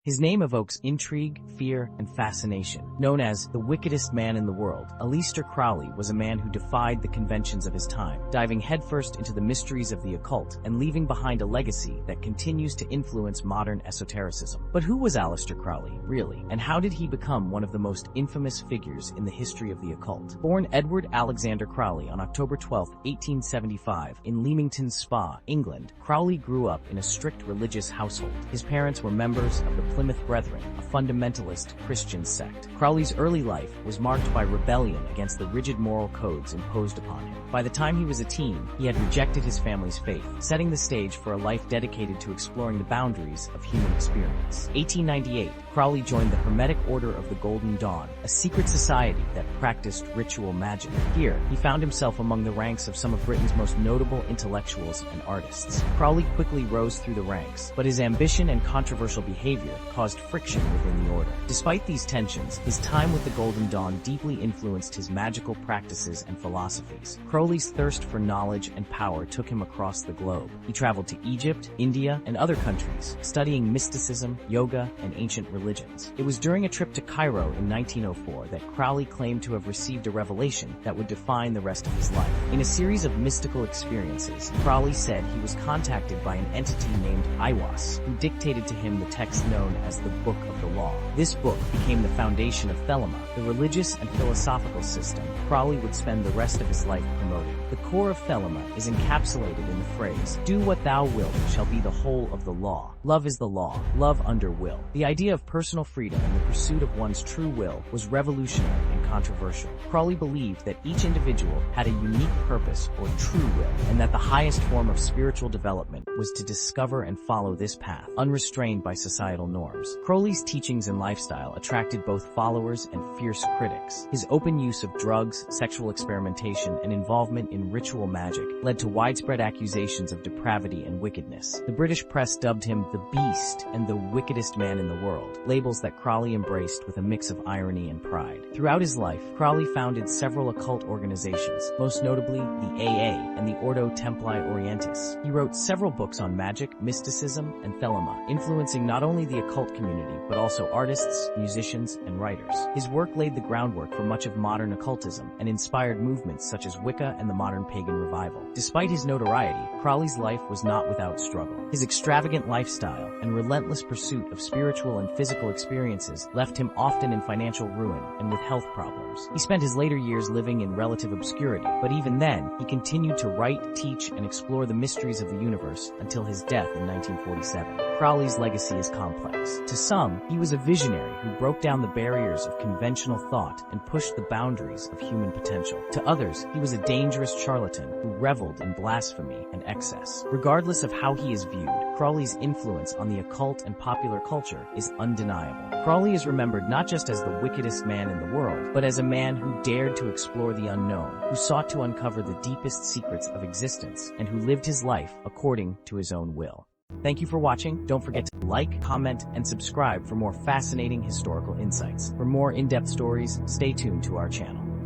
His name evokes intrigue, fear, and fascination. Known as the wickedest man in the world, Aleister Crowley was a man who defied the conventions of his time, diving headfirst into the mysteries of the occult and leaving behind a legacy that continues to influence modern esotericism. But who was Aleister Crowley, really? And how did he become one of the most infamous figures in the history of the occult? Born Edward Alexander Crowley on October 12, 1875, in Leamington Spa, England, Crowley grew up in a strict religious household. His parents were members of the Plymouth Brethren, a fundamentalist Christian sect. Crowley's early life was marked by rebellion against the rigid moral codes imposed upon him. By the time he was a teen, he had rejected his family's faith, setting the stage for a life dedicated to exploring the boundaries of human experience. 1898, Crowley joined the Hermetic Order of the Golden Dawn, a secret society that practiced ritual magic. Here, he found himself among the ranks of some of Britain's most notable intellectuals and artists. Crowley quickly rose through the ranks, but his ambition and controversial behavior caused friction within the order. Despite these tensions, his time with the Golden Dawn deeply influenced his magical practices and philosophies. Crowley's thirst for knowledge and power took him across the globe. He traveled to Egypt, India, and other countries, studying mysticism, yoga, and ancient religions. It was during a trip to Cairo in 1904 that Crowley claimed to have received a revelation that would define the rest of his life. In a series of mystical experiences, Crowley said he was contacted by an entity named Iwas, who dictated to him the text known as the Book of the Law. This book became the foundation of Thelema, the religious and philosophical system Crowley would spend the rest of his life promoting. The core of Thelema is encapsulated in the phrase, "Do what thou wilt shall be the whole of the law. Love is the law, love under will." The idea of personal freedom and the pursuit of one's true will was revolutionary and controversial. Crowley believed that each individual had a unique purpose or true will, and that the highest form of spiritual development was to discover and follow this path, unrestrained by societal norms. Crowley's teachings and lifestyle attracted both followers and fierce critics. His open use of drugs, sexual experimentation, and involvement in ritual magic led to widespread accusations of depravity and wickedness. The British press dubbed him the Beast and the wickedest man in the world, labels that Crowley embraced with a mix of irony and pride. Throughout his life, Crowley founded several occult organizations, most notably the AA and the Ordo Templi Orientis. He wrote several books on magic, mysticism, and Thelema, influencing not only the occult community, but also artists, musicians, and writers. His work laid the groundwork for much of modern occultism and inspired movements such as Wicca and the modern pagan revival. Despite his notoriety, Crowley's life was not without struggle. His extravagant lifestyle and relentless pursuit of spiritual and physical experiences left him often in financial ruin and with health problems. He spent his later years living in relative obscurity, but even then, he continued to write, teach, and explore the mysteries of the universe until his death in 1947. Crowley's legacy is complex. To some, he was a visionary who broke down the barriers of conventional thought and pushed the boundaries of human potential. To others, he was a dangerous charlatan who reveled in blasphemy and excess. Regardless of how he is viewed, Crowley's influence on the occult and popular culture is undeniable. Crowley is remembered not just as the wickedest man in the world, but as a man who dared to explore the unknown, who sought to uncover the deepest secrets of existence, and who lived his life according to his own will. Thank you for watching. Don't forget to like, comment, and subscribe for more fascinating historical insights. For more in-depth stories, stay tuned to our channel.